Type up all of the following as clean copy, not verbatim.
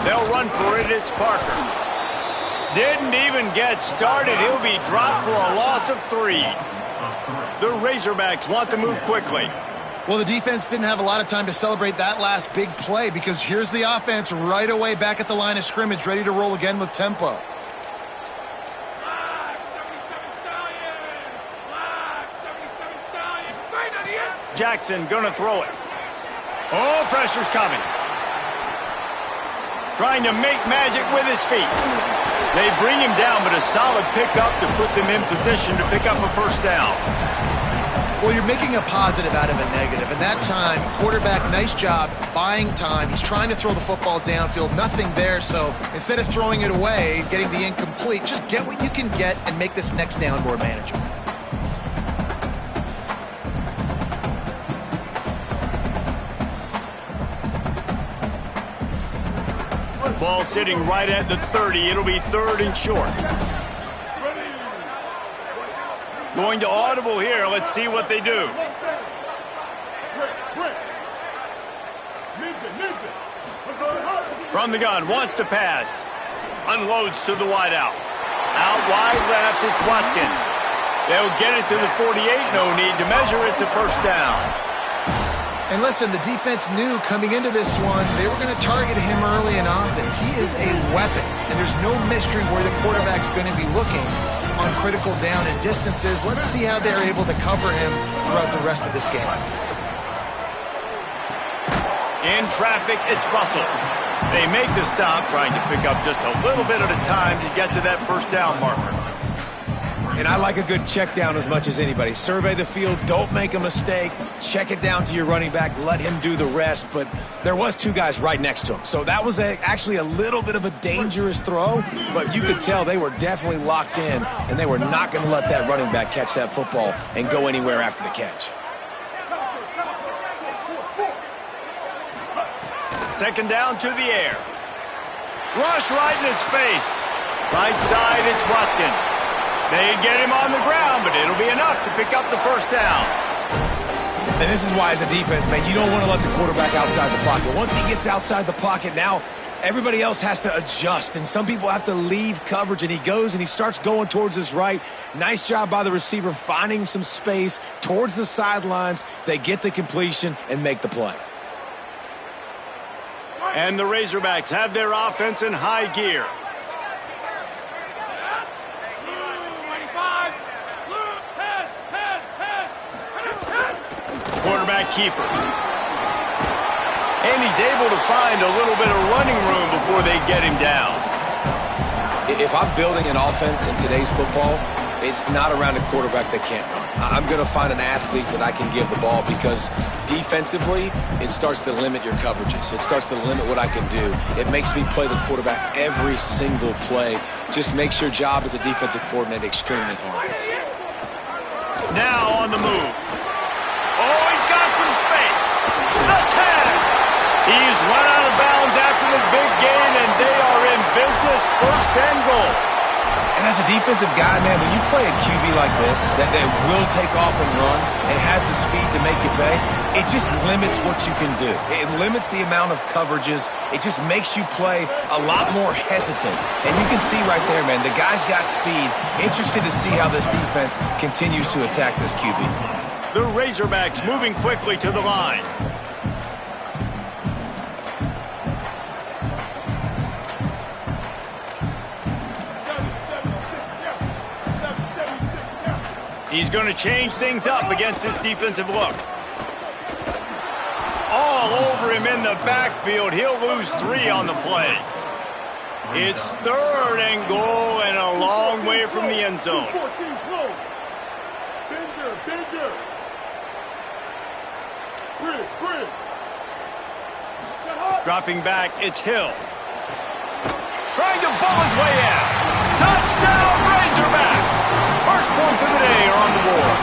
They'll run for it. It's Parker. Didn't even get started. He'll be dropped for a loss of 3. The Razorbacks want to move quickly. Well, the defense didn't have a lot of time to celebrate that last big play because here's the offense right away back at the line of scrimmage, ready to roll again with tempo. Jackson gonna throw it. Oh, pressure's coming. Trying to make magic with his feet. They bring him down, but a solid pickup to put them in position to pick up a first down. Well, you're making a positive out of a negative. And that time, quarterback, nice job buying time. He's trying to throw the football downfield. Nothing there, so instead of throwing it away, getting the incomplete, just get what you can get and make this next down more manageable. Ball sitting right at the 30. It'll be 3rd and short. Going to audible here. Let's see what they do. From the gun, wants to pass. Unloads to the wideout. Out wide left, it's Watkins. They'll get it to the 48. No need to measure. It's a first down. And listen, the defense knew coming into this one, they were going to target him early and often. He is a weapon, and there's no mystery where the quarterback's going to be looking on critical down and distances. Let's see how they're able to cover him throughout the rest of this game. In traffic, it's Russell. They make the stop, trying to pick up just a little bit at a time to get to that first down marker. And I like a good check down as much as anybody. Survey the field, don't make a mistake, check it down to your running back, let him do the rest. But there was 2 guys right next to him. So that was actually a little bit of a dangerous throw, but you could tell they were definitely locked in, and they were not going to let that running back catch that football and go anywhere after the catch. Second down to the air. Rush right in his face. Right side, it's Watkins. They get him on the ground, but it'll be enough to pick up the first down. And this is why, as a defense, man, you don't want to let the quarterback outside the pocket. Once he gets outside the pocket, now everybody else has to adjust, and some people have to leave coverage, and he goes and he starts going towards his right. Nice job by the receiver finding some space towards the sidelines. They get the completion and make the play. And the Razorbacks have their offense in high gear. Quarterback keeper. And he's able to find a little bit of running room before they get him down. If I'm building an offense in today's football, it's not around a quarterback that can't run. I'm going to find an athlete that I can give the ball because defensively, it starts to limit your coverages. It starts to limit what I can do. It makes me play the quarterback every single play. Just makes your job as a defensive coordinator extremely hard. Now on the move. Oh, he's got some space. The tag. He's run out of bounds after the big gain, and they are in business. First and goal. And as a defensive guy, man, when you play a QB like this, that will take off and run and has the speed to make you pay, it just limits what you can do. It limits the amount of coverages. It just makes you play a lot more hesitant. And you can see right there, man, the guy's got speed. Interested to see how this defense continues to attack this QB. The Razorbacks moving quickly to the line. He's going to change things up against this defensive look. All over him in the backfield. He'll lose 3 on the play. It's 3rd and goal and a long way from the end zone. Dropping back, it's Hill. Trying to ball his way in. Touchdown, Razorbacks! First points of the day are on the board.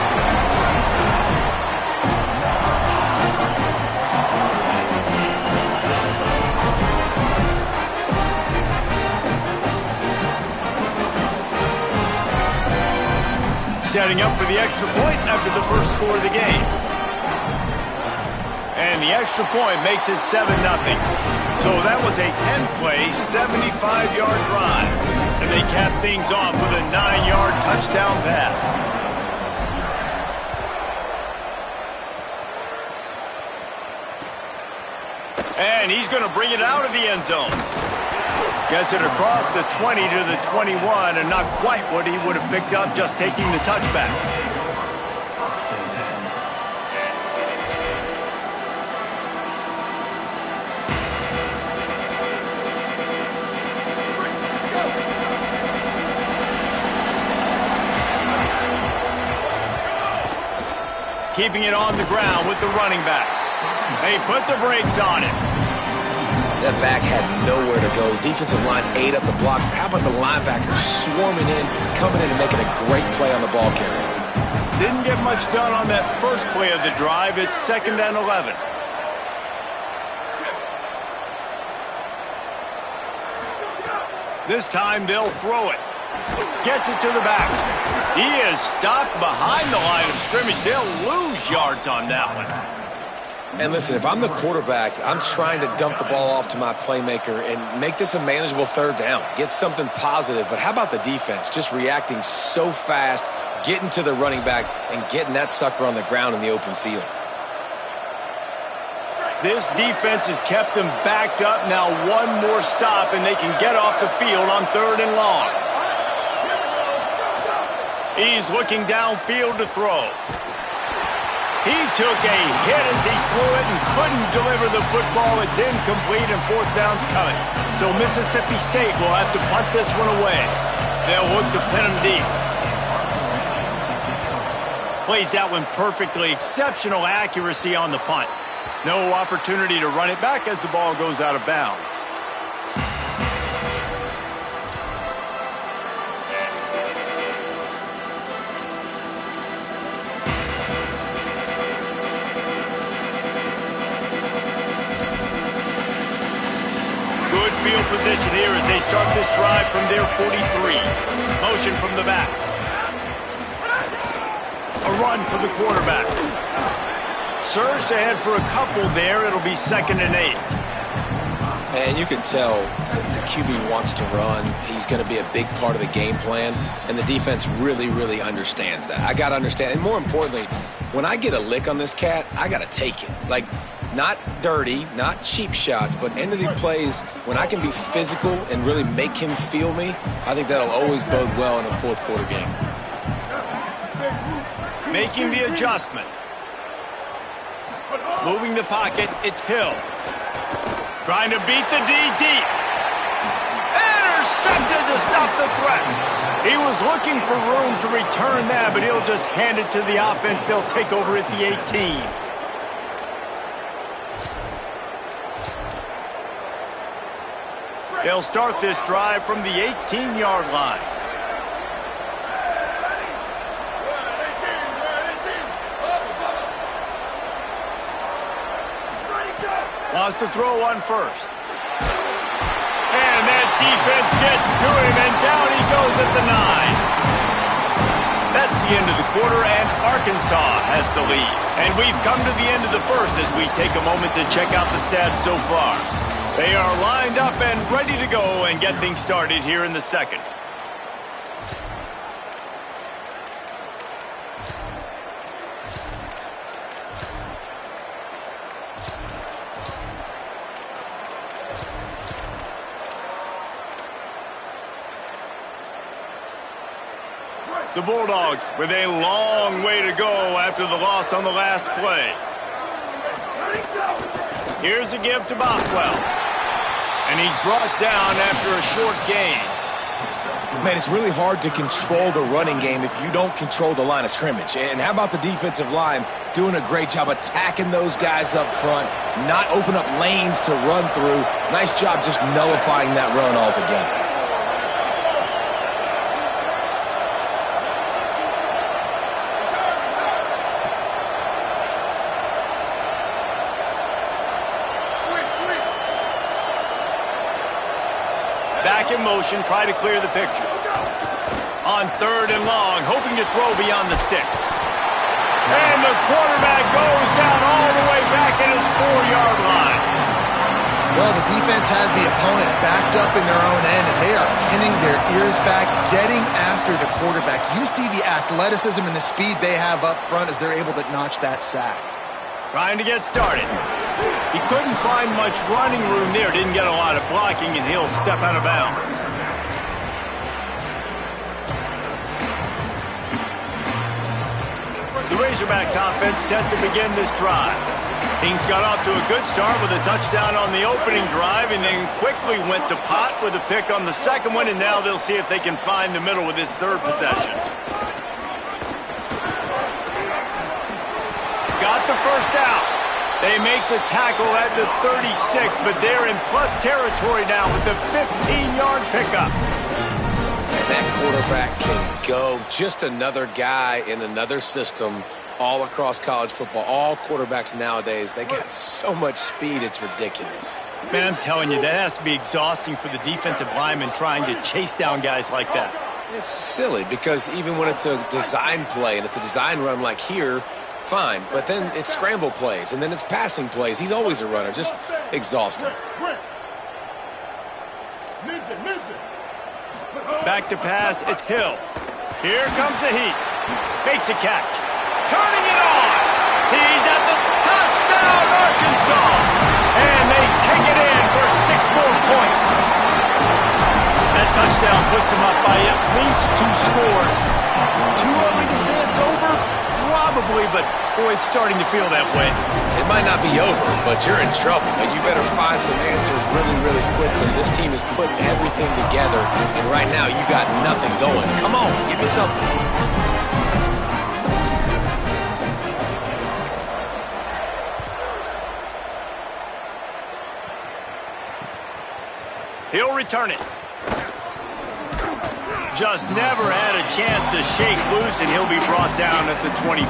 setting up for the extra point after the first score of the game. And the extra point makes it 7-0. So that was a 10-play, 75-yard drive. And they capped things off with a 9-yard touchdown pass. And he's going to bring it out of the end zone. Gets it across the 20 to the 21, and not quite what he would have picked up just taking the touchback. Keeping it on the ground with the running back. They put the brakes on it. That back had nowhere to go. Defensive line ate up the blocks. How about the linebackers swarming in, coming in and making a great play on the ball carrier? Didn't get much done on that first play of the drive. It's 2nd and 11. This time they'll throw it. Gets it to the back. He is stopped behind the line of scrimmage. They'll lose yards on that one. And listen, if I'm the quarterback, I'm trying to dump the ball off to my playmaker and make this a manageable 3rd down. Get something positive. But how about the defense? Just reacting so fast, getting to the running back, and getting that sucker on the ground in the open field. This defense has kept them backed up. Now one more stop, and they can get off the field on 3rd and long. He's looking downfield to throw. He took a hit as he threw it and couldn't deliver the football. It's incomplete and 4th down's coming. So Mississippi State will have to punt this one away. They'll look to pin him deep. Plays that one perfectly. Exceptional accuracy on the punt. No opportunity to run it back as the ball goes out of bounds. Field position here as they start this drive from their 43. Motion from the back. A run for the quarterback. Surged ahead for a couple there. It'll be 2nd and 8. And you can tell the QB wants to run. He's going to be a big part of the game plan. And the defense really, really understands that. I got to understand. And more importantly, when I get a lick on this cat, I got to take it. Like, not dirty, not cheap shots, but end of the plays, when I can be physical and really make him feel me, I think that'll always bode well in a 4th quarter game. Making the adjustment. Moving the pocket, it's Hill. Trying to beat the D deep. Intercepted to stop the threat. He was looking for room to return that, but he'll just hand it to the offense. They'll take over at the 18. They'll start this drive from the 18-yard line. Wants to throw on first. And that defense gets to him, and down he goes at the 9. That's the end of the quarter, and Arkansas has the lead. And we've come to the end of the first as we take a moment to check out the stats so far. They are lined up and ready to go and get things started here in the 2nd. The Bulldogs with a long way to go after the loss on the last play. Here's a give to Bothwell. And he's brought down after a short gain. Man, it's really hard to control the running game if you don't control the line of scrimmage. And how about the defensive line doing a great job attacking those guys up front, not open up lanes to run through. Nice job just nullifying that run altogether. Back in motion, try to clear the picture. On 3rd and long, hoping to throw beyond the sticks. And the quarterback goes down all the way back at his 4-yard line. Well, the defense has the opponent backed up in their own end, and they are pinning their ears back, getting after the quarterback. You see the athleticism and the speed they have up front as they're able to notch that sack. Trying to get started. He couldn't find much running room there. Didn't get a lot of blocking, and he'll step out of bounds. The Razorbacks offense set to begin this drive. Things got off to a good start with a touchdown on the opening drive and then quickly went to pot with a pick on the second one, and now they'll see if they can find the middle with this 3rd possession. Got the first down. They make the tackle at the 36, but they're in plus territory now with the 15-yard pickup. And that quarterback can go. Just another guy in another system all across college football. All quarterbacks nowadays, they got so much speed, it's ridiculous. Man, I'm telling you, that has to be exhausting for the defensive lineman trying to chase down guys like that. It's silly because even when it's a design play and it's a design run like here, fine. But then it's scramble plays and then it's passing plays. He's always a runner. Just exhausting. Back to pass, it's Hill. Here comes the heat. Makes a catch. Turning it on. He's at the touchdown, Arkansas. And they take it in for 6 more points. That touchdown puts them up by at least 2 scores. Too early to say it's over? Probably, but boy, it's starting to feel that way. It might not be over, but you're in trouble. And you better find some answers really, really quickly. This team is putting everything together, and right now you got nothing going. Come on, give me something. He'll return it. Just never had a chance to shake loose, and he'll be brought down at the 24.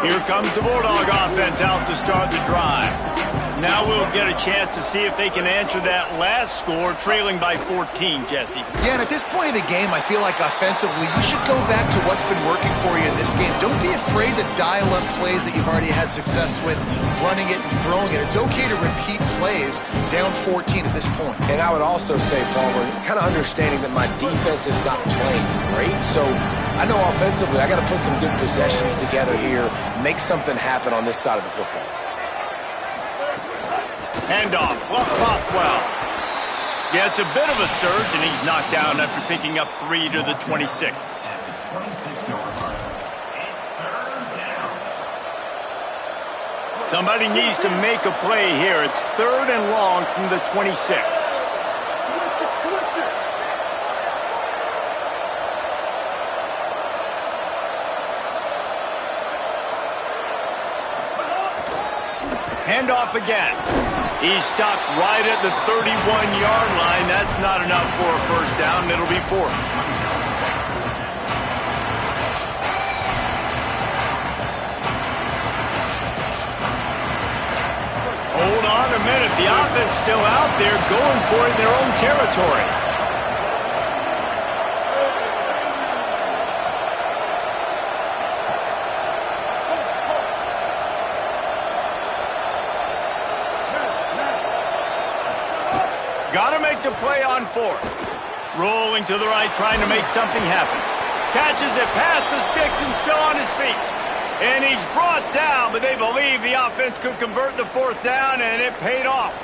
Here comes the Bulldog offense out to start the drive. Now we'll get a chance to see if they can answer that last score, trailing by 14, Jesse. Yeah, and at this point of the game, I feel like offensively, you should go back to what's been working for you in this game. Don't be afraid to dial up plays that you've already had success with, running it and throwing it. It's okay to repeat plays down 14 at this point. And I would also say, Palmer, kind of understanding that my defense is not playing great, so I know offensively I got to put some good possessions together here, make something happen on this side of the football. Handoff, fluff pop well. Yeah, it's a bit of a surge, and he's knocked down after picking up 3 to the 26. Somebody needs to make a play here. It's 3rd and long from the 26. Handoff again. He's stopped right at the 31-yard line. That's not enough for a first down. It'll be 4th. Hold on a minute. The offense still out there going for it in their own territory. Got to make the play on 4th. Rolling to the right, trying to make something happen. Catches it past the sticks and still on his feet. And he's brought down, but they believe the offense could convert the 4th down, and it paid off.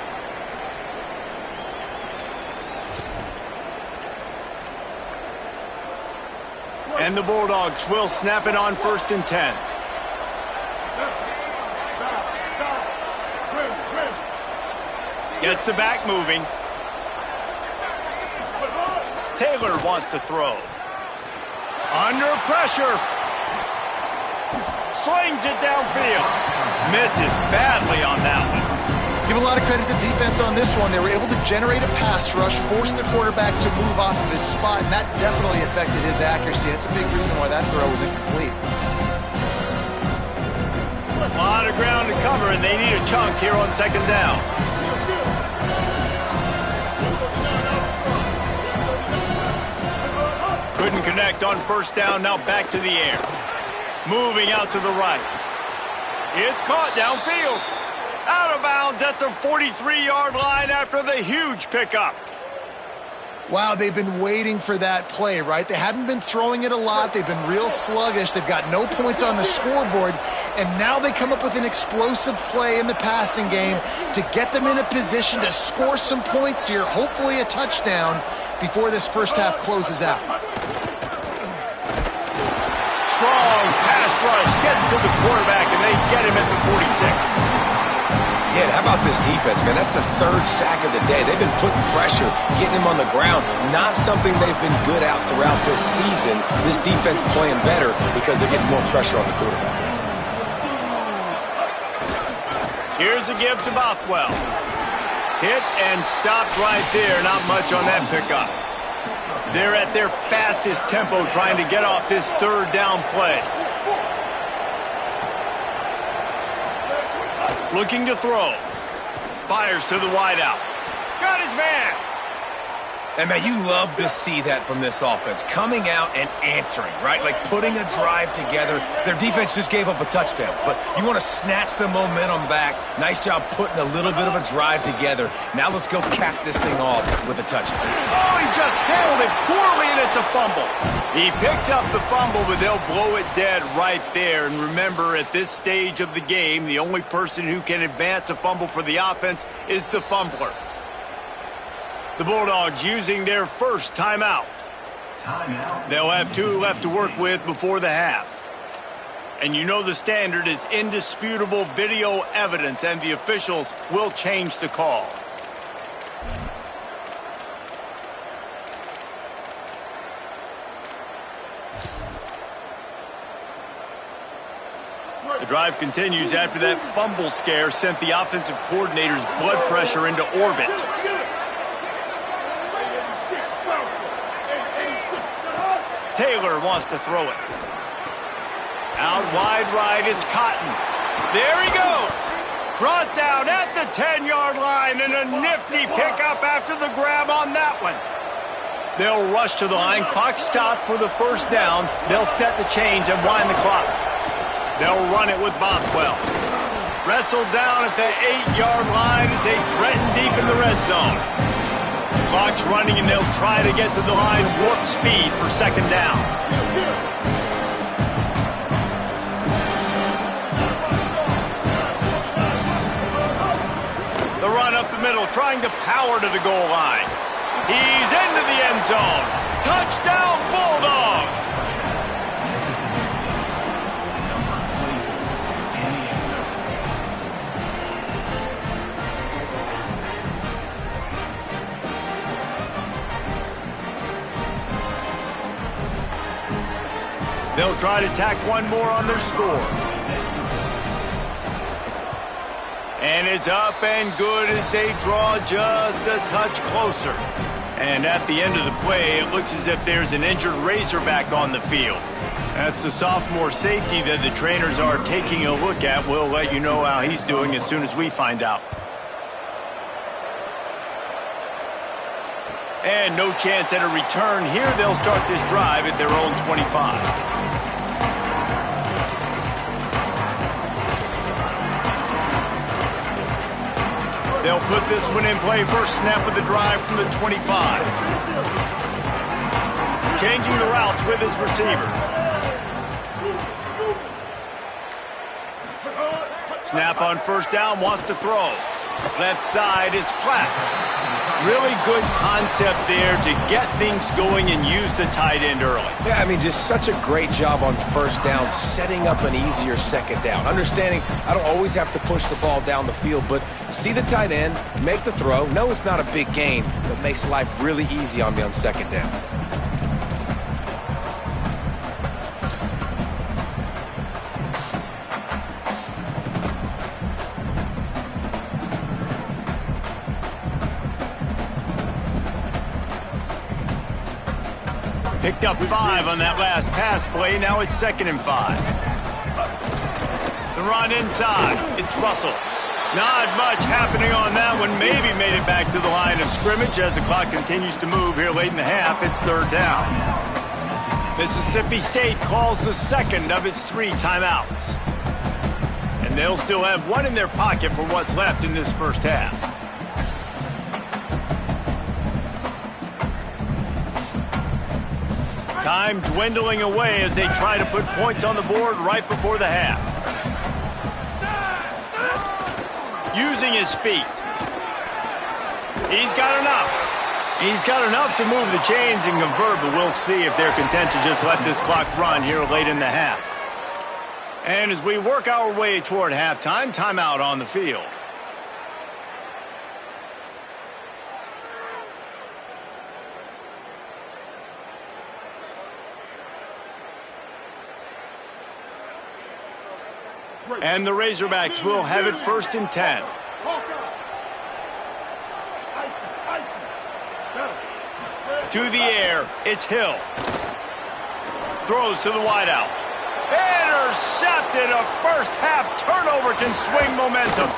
And the Bulldogs will snap it on 1st and 10. Gets the back moving. Taylor wants to throw. Under pressure. Slings it downfield. Misses badly on that one. Give a lot of credit to defense on this one. They were able to generate a pass rush, force the quarterback to move off of his spot, and that definitely affected his accuracy. It's a big reason why that throw was incomplete. A lot of ground to cover, and they need a chunk here on second down. Couldn't connect on first down, now back to the air. Moving out to the right. It's caught downfield. Out of bounds at the 43-yard line after the huge pickup. Wow, they've been waiting for that play, right? They haven't been throwing it a lot. They've been real sluggish. They've got no points on the scoreboard. And now they come up with an explosive play in the passing game to get them in a position to score some points here, hopefully a touchdown, before this first half closes out. Strong pass rush gets to the quarterback, and they get him at the 46. Yeah, how about this defense, man? That's the third sack of the day. They've been putting pressure, getting him on the ground. Not something they've been good at throughout this season. This defense playing better because they're getting more pressure on the quarterback. Here's a give to Bothwell. Hit and stopped right there. Not much on that pickup. They're at their fastest tempo trying to get off this third down play. Looking to throw. Fires to the wideout. Got his man. And, man, you love to see that from this offense. Coming out and answering, right? Like putting a drive together. Their defense just gave up a touchdown. But you want to snatch the momentum back. Nice job putting a little bit of a drive together. Now let's go cap this thing off with a touchdown. Oh, he just handled it poorly, and it's a fumble. He picks up the fumble, but they'll blow it dead right there. And remember, at this stage of the game, the only person who can advance a fumble for the offense is the fumbler. The Bulldogs using their first timeout. They'll have 2 left to work with before the half. And you know the standard is indisputable video evidence, and the officials will change the call. The drive continues after that fumble scare sent the offensive coordinator's blood pressure into orbit. Taylor wants to throw it. Out wide right, it's Cotton. There he goes. Brought down at the 10-yard line, and a nifty pickup after the grab on that one. They'll rush to the line. Clock stopped for the first down. They'll set the chains and wind the clock. They'll run it with Bothwell. Wrestled down at the 8-yard line as they threaten deep in the red zone. Clock's running, and they'll try to get to the line warp speed for second down. The run up the middle, trying to power to the goal line. He's into the end zone. Touchdown, Bulldogs! They'll try to tack one more on their score. And it's up and good as they draw just a touch closer. And at the end of the play, it looks as if there's an injured Razorback on the field. That's the sophomore safety that the trainers are taking a look at. We'll let you know how he's doing as soon as we find out. And no chance at a return here. They'll start this drive at their own 25. They'll put this one in play. First snap of the drive from the 25. Changing the routes with his receivers. Snap on first down, wants to throw. Left side is Platt. Really good concept there to get things going and use the tight end early. Yeah, I mean, just such a great job on first down, setting up an easier second down. Understanding I don't always have to push the ball down the field, but see the tight end, make the throw. No, it's not a big gain, but makes life really easy on me on second down. Picked up 5 on that last pass play. Now it's 2nd and 5. The run inside. It's Russell. Not much happening on that one. Maybe made it back to the line of scrimmage as the clock continues to move here late in the half. It's third down. Mississippi State calls the second of its 3 timeouts. And they'll still have one in their pocket for what's left in this first half. Time dwindling away as they try to put points on the board right before the half. Using his feet. He's got enough. He's got enough to move the chains and convert, but we'll see if they're content to just let this clock run here late in the half. And as we work our way toward halftime, timeout on the field. And the Razorbacks will have it 1st and 10. To the air, it's Hill. Throws to the wideout. Intercepted. A first half turnover can swing momentum.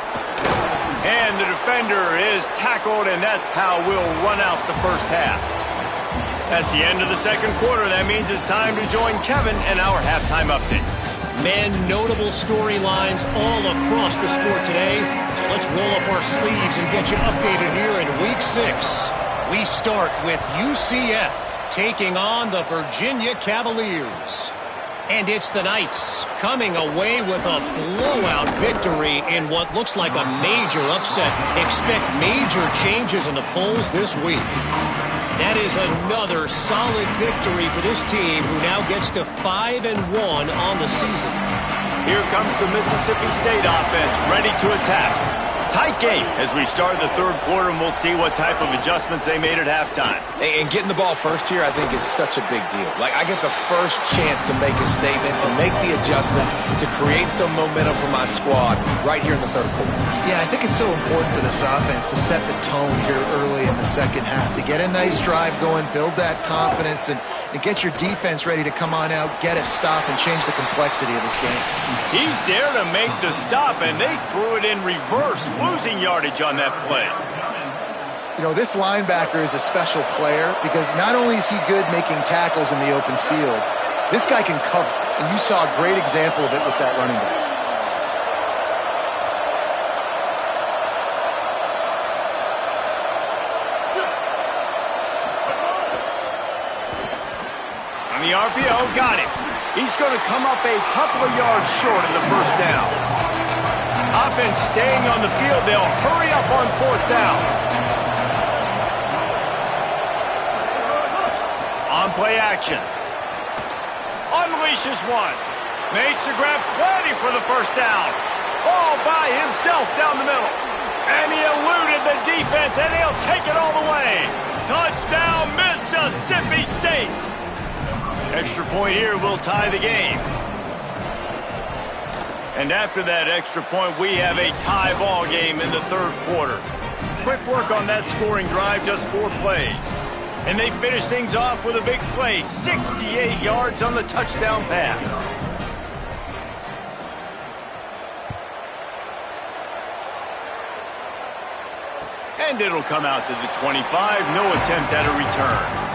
And the defender is tackled, and that's how we'll run out the first half. That's the end of the second quarter. That means it's time to join Kevin in our halftime update. Man, notable storylines all across the sport today. So let's roll up our sleeves and get you updated here in Week 6. We start with UCF taking on the Virginia Cavaliers. And it's the Knights coming away with a blowout victory in what looks like a major upset. Expect major changes in the polls this week. That is another solid victory for this team, who now gets to 5-1 on the season. Here comes the Mississippi State offense, ready to attack. Tight game as we start the third quarter, and we'll see what type of adjustments they made at halftime. And getting the ball first here, I think, is such a big deal. Like, I get the first chance to make a statement, to make the adjustments, to create some momentum for my squad right here in the third quarter. Yeah, I think it's so important for this offense to set the tone here early in the second half, to get a nice drive going, build that confidence, and get your defense ready to come on out, get a stop, and change the complexity of this game. He's there to make the stop, and they threw it in reverse, losing yardage on that play. You know, this linebacker is a special player because not only is he good making tackles in the open field, this guy can cover, and you saw a great example of it with that running back. On the RPO, got it. He's going to come up a couple of yards short of the first down. Offense staying on the field. They'll hurry up on 4th down. On play action. Unleashes one. Makes the grab, plenty for the first down. All by himself down the middle. And he eluded the defense, and he'll take it all the way. Touchdown, Mississippi State. Extra point here will tie the game. And after that extra point, we have a tie ball game in the third quarter. Quick work on that scoring drive, just 4 plays. And they finish things off with a big play, 68 yards on the touchdown pass. And it'll come out to the 25, no attempt at a return.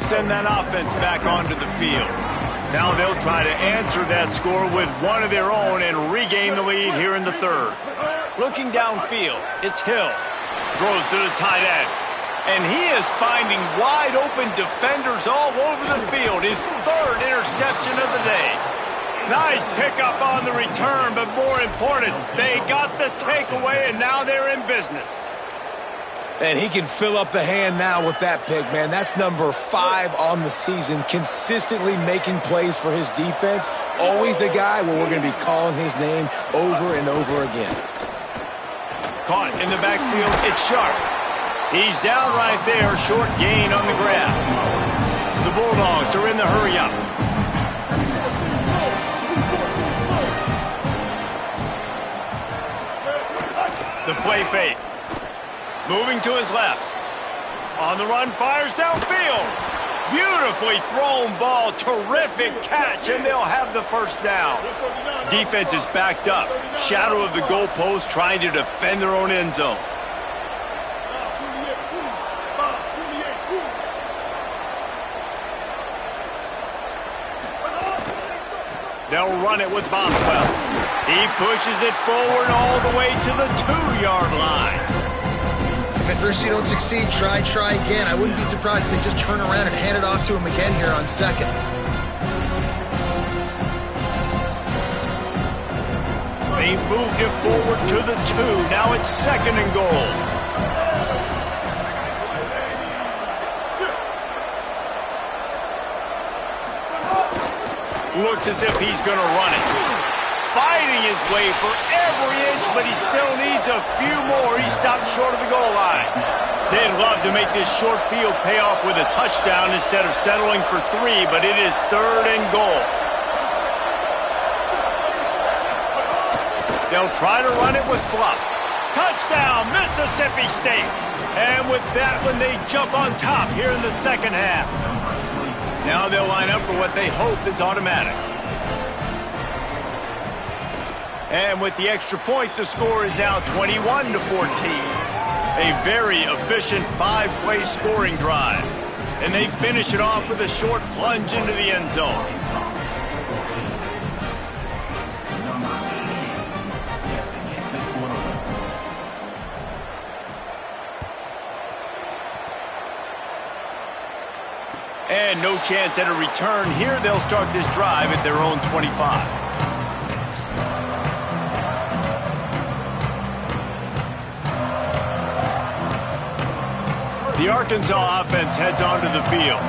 Send that offense back onto the field. Now they'll try to answer that score with one of their own and regain the lead here in the third. Looking downfield, it's Hill. Throws to the tight end. And he is finding wide open defenders all over the field. His 3rd interception of the day. Nice pickup on the return, but more important, they got the takeaway, and now they're in business. And he can fill up the hand now with that pick, man. That's number 5 on the season, consistently making plays for his defense. Always a guy where we're going to be calling his name over and over again. Caught in the backfield, it's Sharp. He's down right there, short gain on the grab. The Bulldogs are in the hurry-up. play fake. Moving to his left. On the run, fires downfield. Beautifully thrown ball. Terrific catch, and they'll have the first down. Defense is backed up. Shadow of the goalpost, trying to defend their own end zone. They'll run it with Boswell. He pushes it forward all the way to the 2-yard line. If at first you don't succeed, try again. I wouldn't be surprised if they just turn around and hand it off to him again here on second. They moved it forward to the 2. Now it's 2nd and goal. Looks as if he's going to run it. Fighting his way for every inch, but he still needs a few more. He stopped short of the goal line. They'd love to make this short field pay off with a touchdown instead of settling for 3, but it is 3rd and goal. They'll try to run it with Fluff. Touchdown, Mississippi State. And with that one, they jump on top here in the second half. Now they'll line up for what they hope is automatic. And with the extra point, the score is now 21-14. A very efficient 5-play scoring drive. And they finish it off with a short plunge into the end zone. And no chance at a return here. They'll start this drive at their own 25. The Arkansas offense heads onto the field.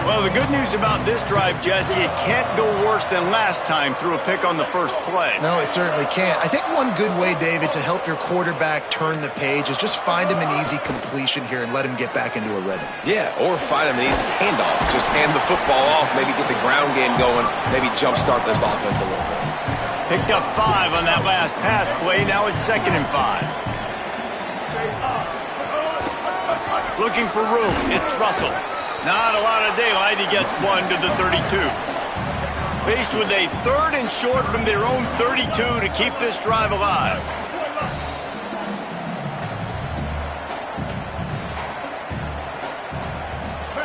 Well, the good news about this drive, Jesse, it can't go worse than last time through a pick on the first play. No, it certainly can't. I think one good way, David, to help your quarterback turn the page is just find him an easy completion here and let him get back into a rhythm. Yeah, or find him an easy handoff. Just hand the football off, maybe get the ground game going, maybe jumpstart this offense a little bit. Picked up 5 on that last pass play. Now it's 2nd and 5. Looking for room. It's Russell. Not a lot of daylight. He gets 1 to the 32. Faced with a 3rd and short from their own 32 to keep this drive alive.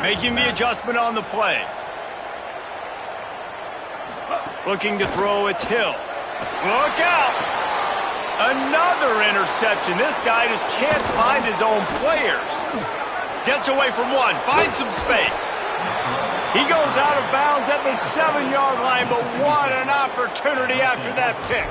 Making the adjustment on the play. Looking to throw, it's Hill. Look out! Another interception. This guy just can't find his own players. Gets away from 1, finds some space. He goes out of bounds at the 7-yard line, but what an opportunity after that pick.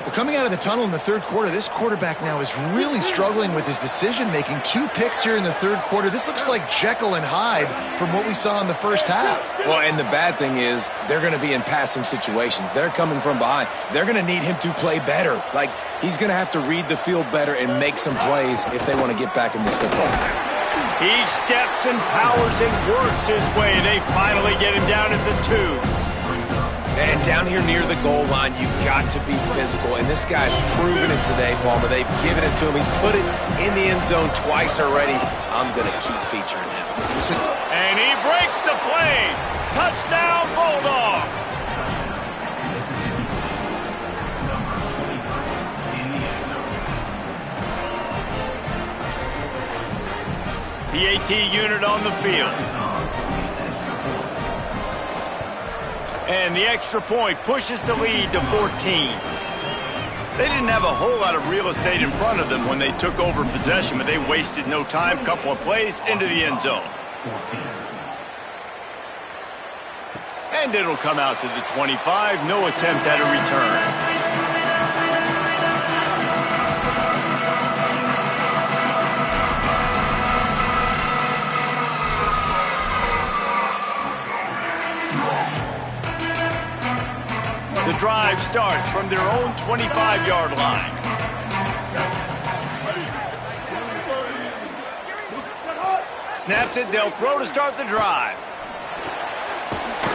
Well, coming out of the tunnel in the third quarter, this quarterback now is really struggling with his decision-making. 2 picks here in the third quarter. This looks like Jekyll and Hyde from what we saw in the first half. Well, and the bad thing is they're going to be in passing situations. They're coming from behind. They're going to need him to play better. Like, he's going to have to read the field better and make some plays if they want to get back in this football game. He steps and powers and works his way. They finally get him down at the 2. And down here near the goal line, you've got to be physical. And this guy's proven it today, Palmer. They've given it to him. He's put it in the end zone twice already. I'm going to keep featuring him. And he breaks the play. Touchdown, Bulldogs. The AT unit on the field. And the extra point pushes the lead to 14. They didn't have a whole lot of real estate in front of them when they took over possession, but they wasted no time. Couple of plays into the end zone. And it'll come out to the 25. No attempt at a return. The drive starts from their own 25-yard line. Snaps it, they'll throw to start the drive.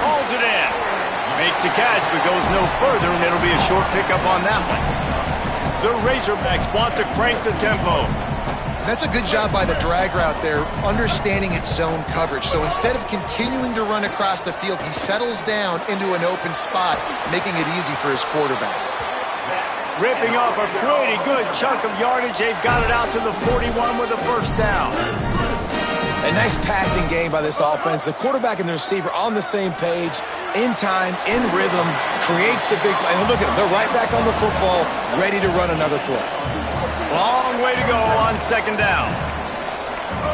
Calls it in. Makes the catch, but goes no further, and it'll be a short pickup on that one. The Razorbacks want to crank the tempo. That's a good job by the drag route there, understanding its zone coverage. So instead of continuing to run across the field, he settles down into an open spot, making it easy for his quarterback. Ripping off a pretty good chunk of yardage. They've got it out to the 41 with a first down. A nice passing game by this offense. The quarterback and the receiver on the same page, in time, in rhythm, creates the big play. And look at them. They're right back on the football, ready to run another play. Long way to go on second down.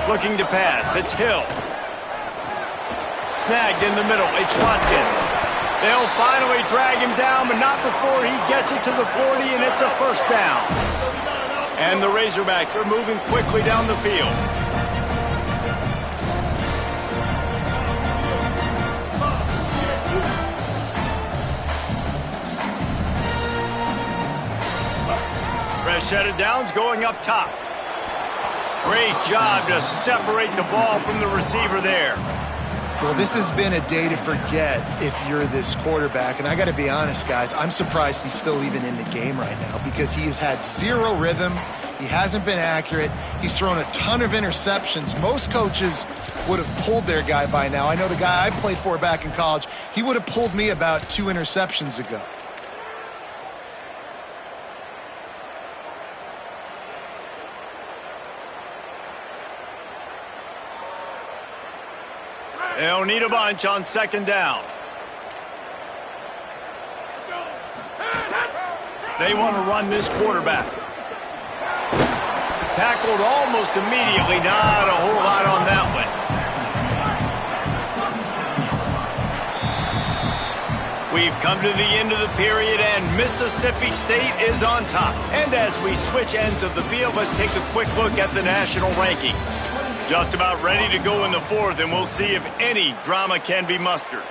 Looking to pass. It's Hill. Snagged in the middle. It's Watkins. They'll finally drag him down, but not before he gets it to the 40, and it's a first down. And the Razorbacks are moving quickly down the field. Fresh set of downs going up top. Great job to separate the ball from the receiver there. Well, this has been a day to forget if you're this quarterback. And I got to be honest, guys, I'm surprised he's still even in the game right now because he has had zero rhythm. He hasn't been accurate. He's thrown a ton of interceptions. Most coaches would have pulled their guy by now. I know the guy I played for back in college, he would have pulled me about 2 interceptions ago. They'll need a bunch on second down. They want to run this quarterback. Tackled almost immediately. Not a whole lot on that one. We've come to the end of the period, and Mississippi State is on top. And as we switch ends of the field, let's take a quick look at the national rankings. Just about ready to go in the fourth, and we'll see if any drama can be mustered.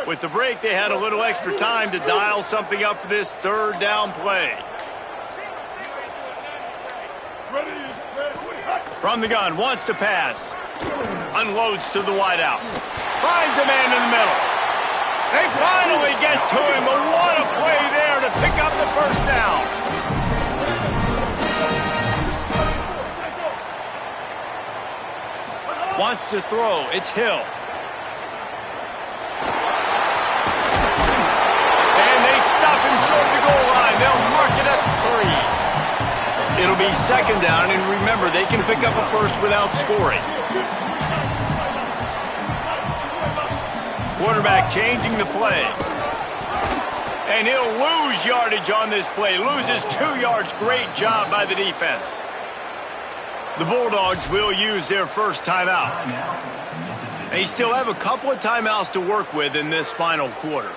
With the break, they had a little extra time to dial something up for this third down play. From the gun, wants to pass. Unloads to the wideout. Finds a man in the middle. They finally get to him, but what a play there to pick up the first down. Wants to throw. It's Hill. And they stop him short of the goal line. They'll mark it at 3. It'll be second down, and remember, they can pick up a first without scoring. Quarterback changing the play. And he'll lose yardage on this play. Loses 2 yards. Great job by the defense. The Bulldogs will use their first timeout. They still have a couple of timeouts to work with in this final quarter.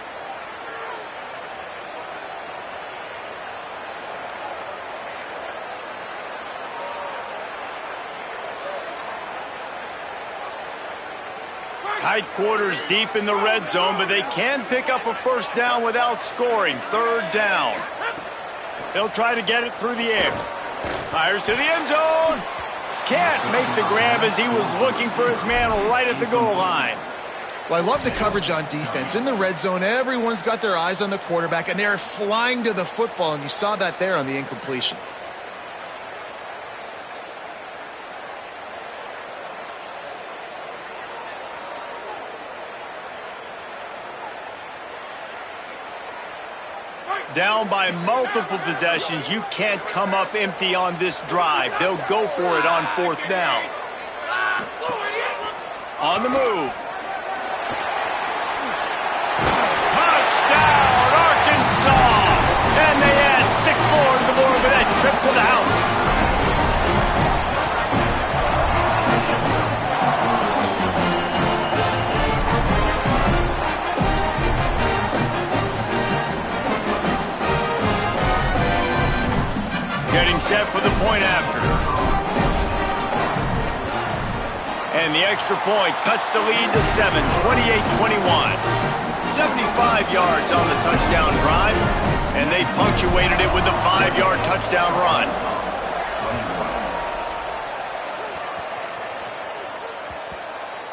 Tight quarters deep in the red zone, but they can pick up a first down without scoring. Third down. They'll try to get it through the air. Fires to the end zone. Can't make the grab as he was looking for his man right at the goal line. Well, I love the coverage on defense. In the red zone, everyone's got their eyes on the quarterback, and they're flying to the football, and you saw that there on the incompletion. Down by multiple possessions. You can't come up empty on this drive. They'll go for it on fourth down. On the move. Touchdown, Arkansas! And they add 6 more to the board with that trip to the house. Getting set for the point after. And the extra point cuts the lead to 7, 28-21. 75 yards on the touchdown drive, and they punctuated it with a 5-yard touchdown run.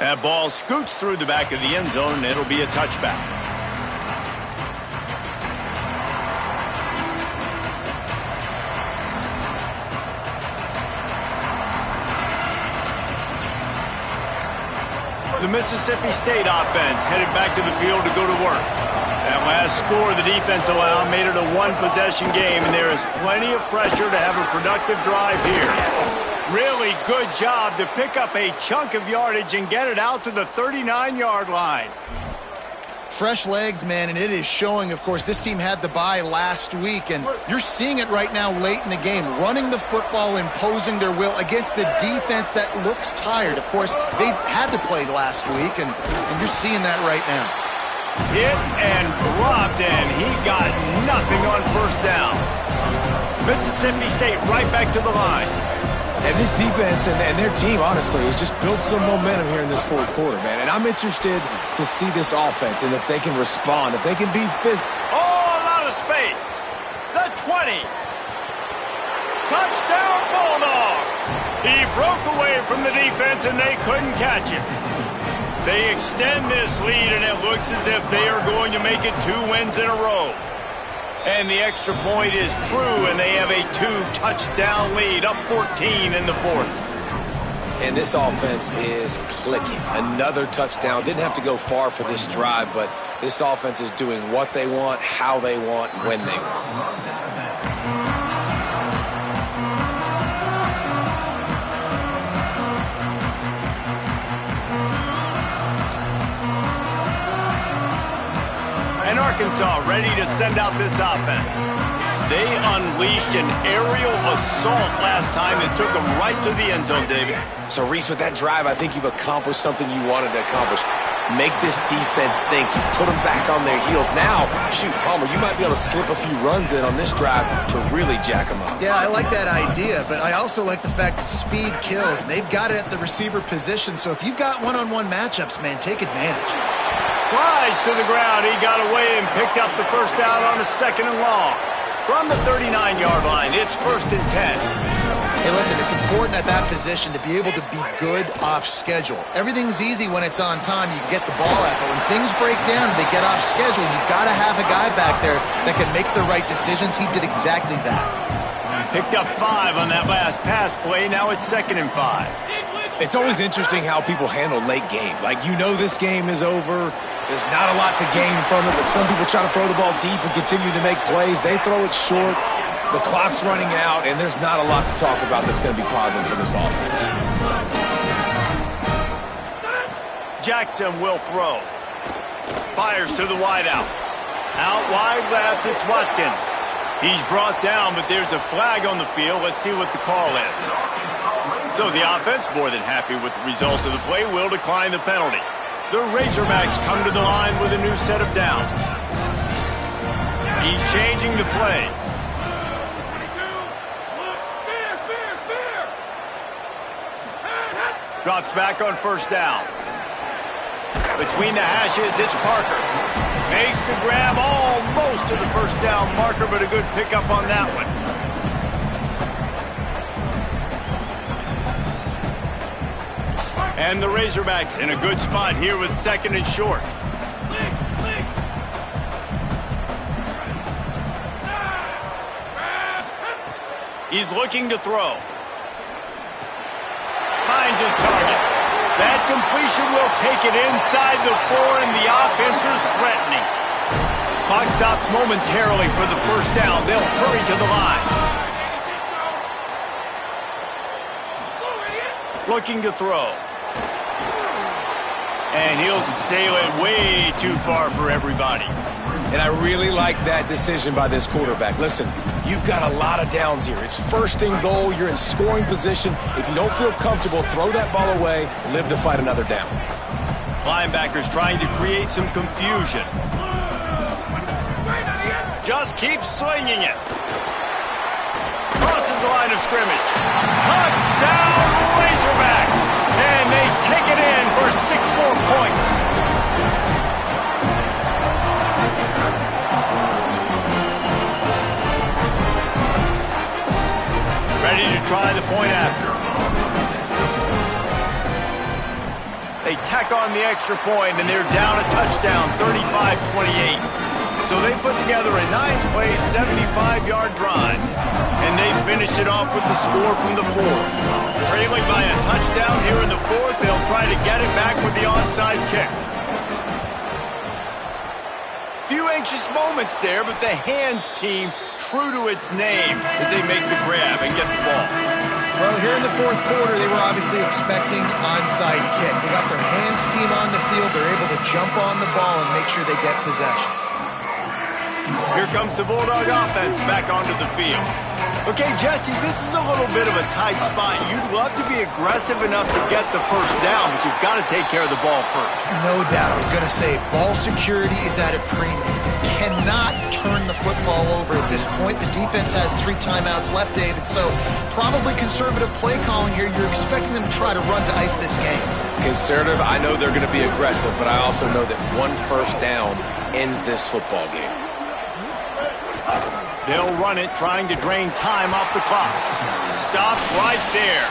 That ball scoots through the back of the end zone, and it'll be a touchback. The Mississippi State offense headed back to the field to go to work. That last score the defense allowed made it a one-possession game, and there is plenty of pressure to have a productive drive here. Really good job to pick up a chunk of yardage and get it out to the 39-yard line. Fresh legs, man, and it is showing. Of course, this team had the bye last week, and you're seeing it right now late in the game, running the football, imposing their will against the defense that looks tired. Of course, they had to play last week, and you're seeing that right now. Hit and dropped, and he got nothing on first down. Mississippi State right back to the line. And this defense and their team, honestly, has just built some momentum here in this fourth quarter, man. And I'm interested to see this offense and if they can respond, if they can be physical. Oh, a lot of space. The 20. Touchdown, Bulldogs. He broke away from the defense, and they couldn't catch him. They extend this lead, and it looks as if they are going to make it 2 wins in a row. And the extra point is true, and they have a 2-touchdown lead, up 14 in the fourth. And this offense is clicking. Another touchdown. Didn't have to go far for this drive, but this offense is doing what they want, how they want, when they want. And Arkansas ready to send out this offense. They unleashed an aerial assault last time that took them right to the end zone, David. So, Reese, with that drive, I think you've accomplished something you wanted to accomplish. Make this defense think. You put them back on their heels. Now, shoot, Palmer, you might be able to slip a few runs in on this drive to really jack them up. Yeah, I like that idea, but I also like the fact that speed kills. And they've got it at the receiver position, so if you've got one-on-one matchups, man, take advantage. Slides to the ground. He got away and picked up the first down on a 2nd and long. From the 39-yard line, it's 1st and 10. Hey, listen, it's important at that position to be able to be good off schedule. Everything's easy when it's on time. You can get the ball out, but when things break down and they get off schedule, you've got to have a guy back there that can make the right decisions. He did exactly that. Picked up 5 on that last pass play. Now it's 2nd and 5. It's always interesting how people handle late game. Like, you know this game is over. There's not a lot to gain from it, but some people try to throw the ball deep and continue to make plays. They throw it short. The clock's running out, and there's not a lot to talk about that's going to be positive for this offense. Jackson will throw. Fires to the wideout. Out wide left, it's Watkins. He's brought down, but there's a flag on the field. Let's see what the call is. So the offense, more than happy with the result of the play, will decline the penalty. The Razorbacks come to the line with a new set of downs. He's changing the play. Drops back on 1st down. Between the hashes, it's Parker. Makes the grab almost to the 1st down marker, but a good pickup on that one. And the Razorbacks in a good spot here with 2nd and short. He's looking to throw. Finds his target. That completion will take it inside the 4, and the offense is threatening. Clock stops momentarily for the 1st down. They'll hurry to the line. Looking to throw. And he'll sail it way too far for everybody. And I really like that decision by this quarterback. Listen, you've got a lot of downs here. It's 1st and goal. You're in scoring position. If you don't feel comfortable, throw that ball away. Live to fight another down. Linebackers trying to create some confusion. Just keeps swinging it. Crosses the line of scrimmage. Touchdown, Razorbacks! And they take it in for 6 more points. Ready to try the point after. They they tack on the extra point, and they're down a touchdown, 35-28. So they put together a 9-play, 75-yard drive, and they finished it off with the score from the fourth. Trailing by a touchdown here in the fourth, they'll try to get it back with the onside kick. Few anxious moments there, but the hands team true to its name as they make the grab and get the ball. Well, here in the fourth quarter, they were obviously expecting onside kick. They got their hands team on the field. They're able to jump on the ball and make sure they get possession. Here comes the Bulldog offense back onto the field. Okay, Jesse, this is a little bit of a tight spot. You'd love to be aggressive enough to get the first down, but you've got to take care of the ball first. No doubt. I was going to say, ball security is at a premium. You cannot turn the football over at this point. The defense has 3 timeouts left, David, so probably conservative play calling here. You're expecting them to try to run to ice this game. Conservative, I know they're going to be aggressive, but I also know that one first down ends this football game. They'll run it, trying to drain time off the clock. Stop right there.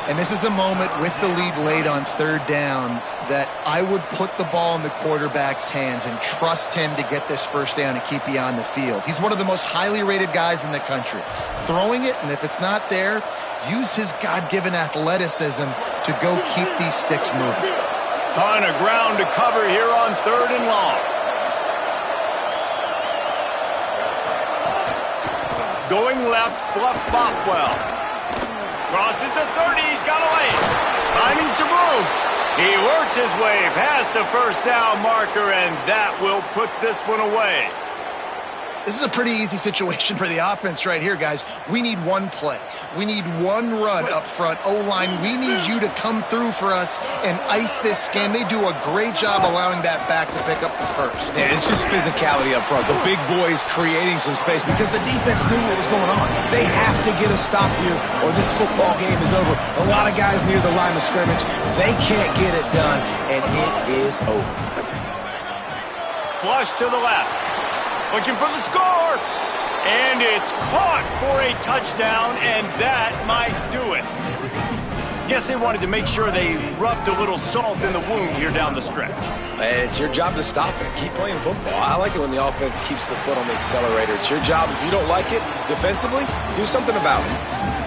And this is a moment with the lead late on third down that I would put the ball in the quarterback's hands and trust him to get this first down and keep you on the field. He's one of the most highly rated guys in the country. Throwing it, and if it's not there, use his God-given athleticism to go keep these sticks moving. Ton of ground to cover here on 3rd and long. Going left, Fluff Bothwell. Crosses the 30, he's got away. Finding some room. He works his way past the first down marker, and that will put this one away. This is a pretty easy situation for the offense right here, guys. We need one play. We need one run up front. O-line, we need you to come through for us and ice this game. They do a great job allowing that back to pick up the first. Yeah, it's just physicality up front. The big boys creating some space because the defense knew what was going on. They have to get a stop here or this football game is over. A lot of guys near the line of scrimmage, they can't get it done, and it is over. Flush to the left. Looking for the score, and it's caught for a touchdown, and that might do it. Guess they wanted to make sure they rubbed a little salt in the wound here down the stretch. It's your job to stop it. Keep playing football. I like it when the offense keeps the foot on the accelerator. It's your job. If you don't like it defensively, do something about it.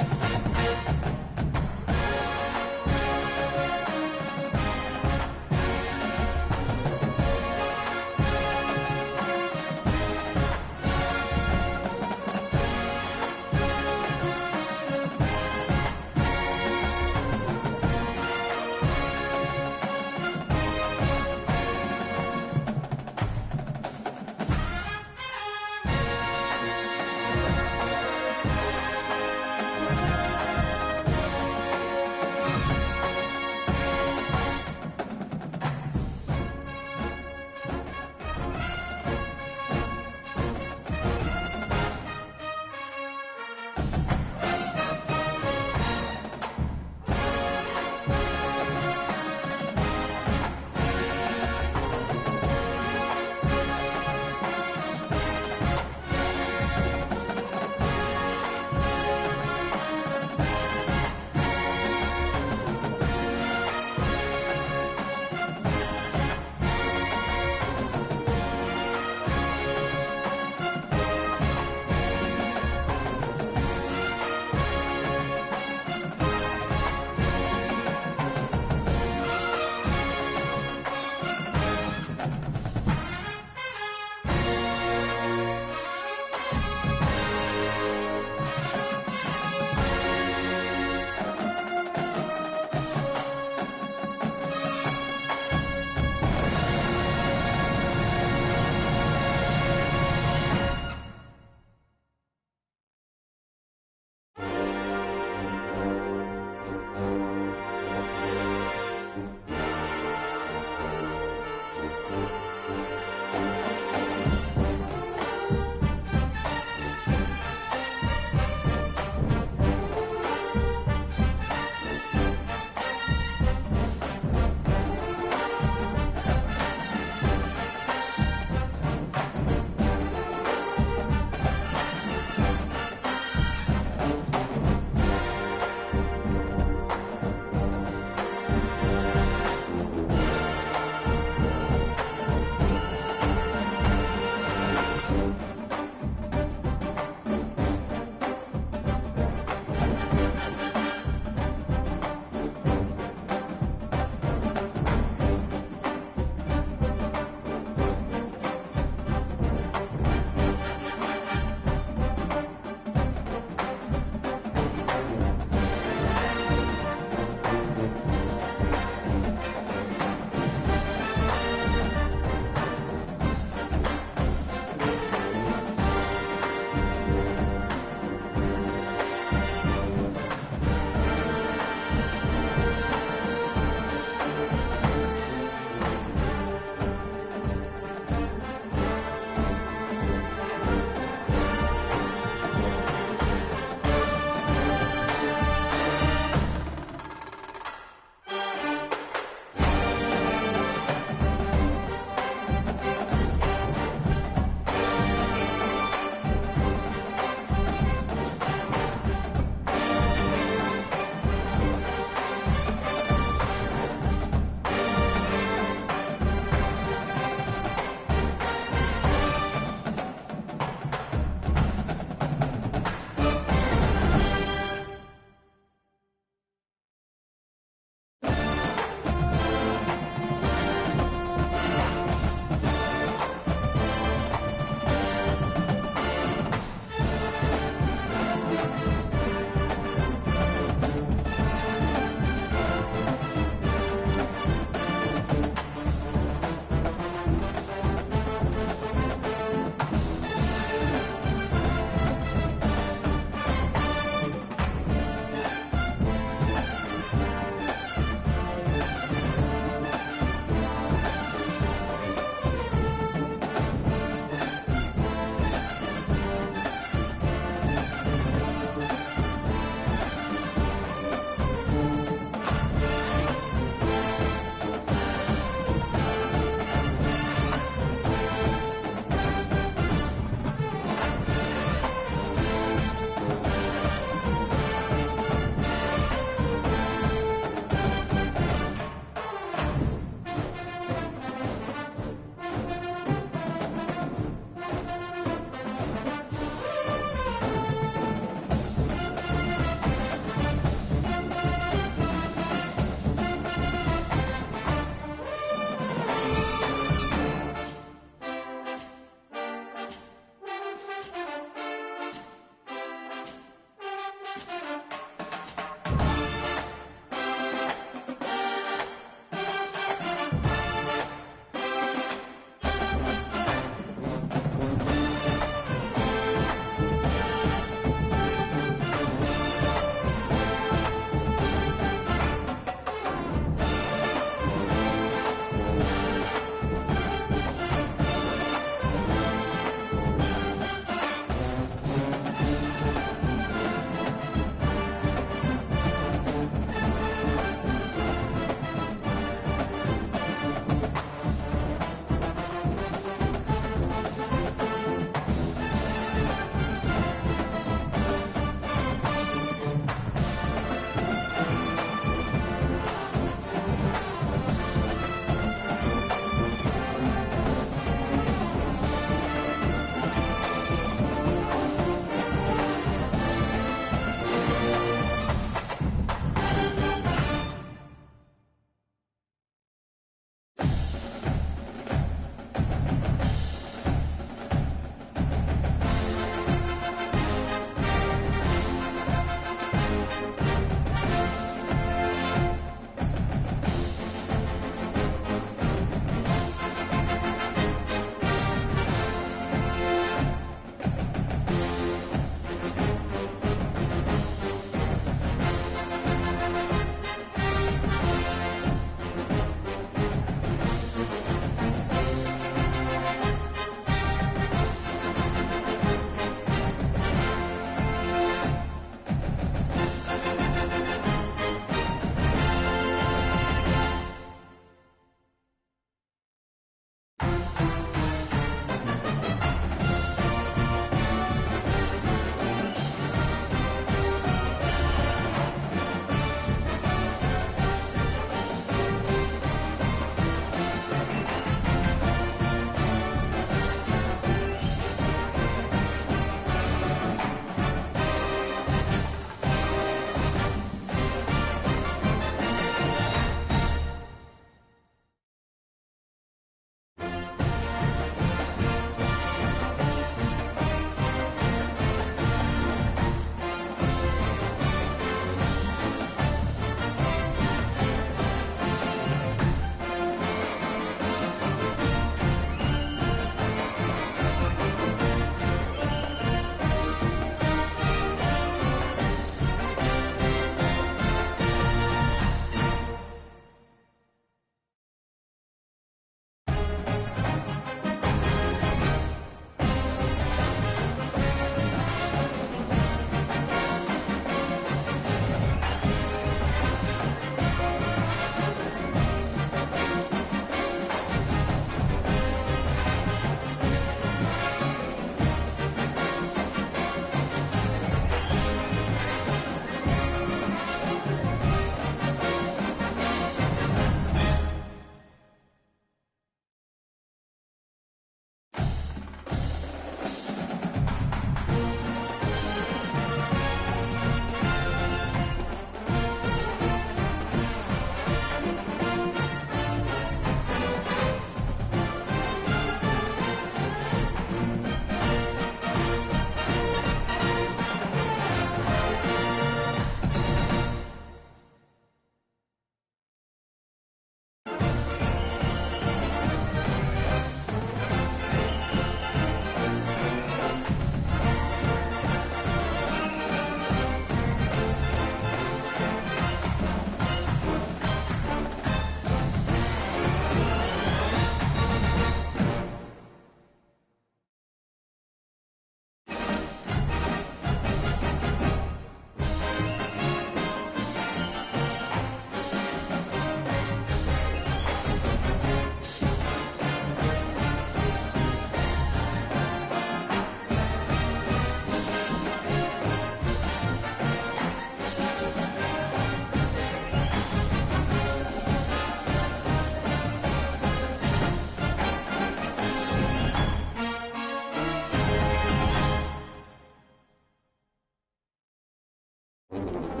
it.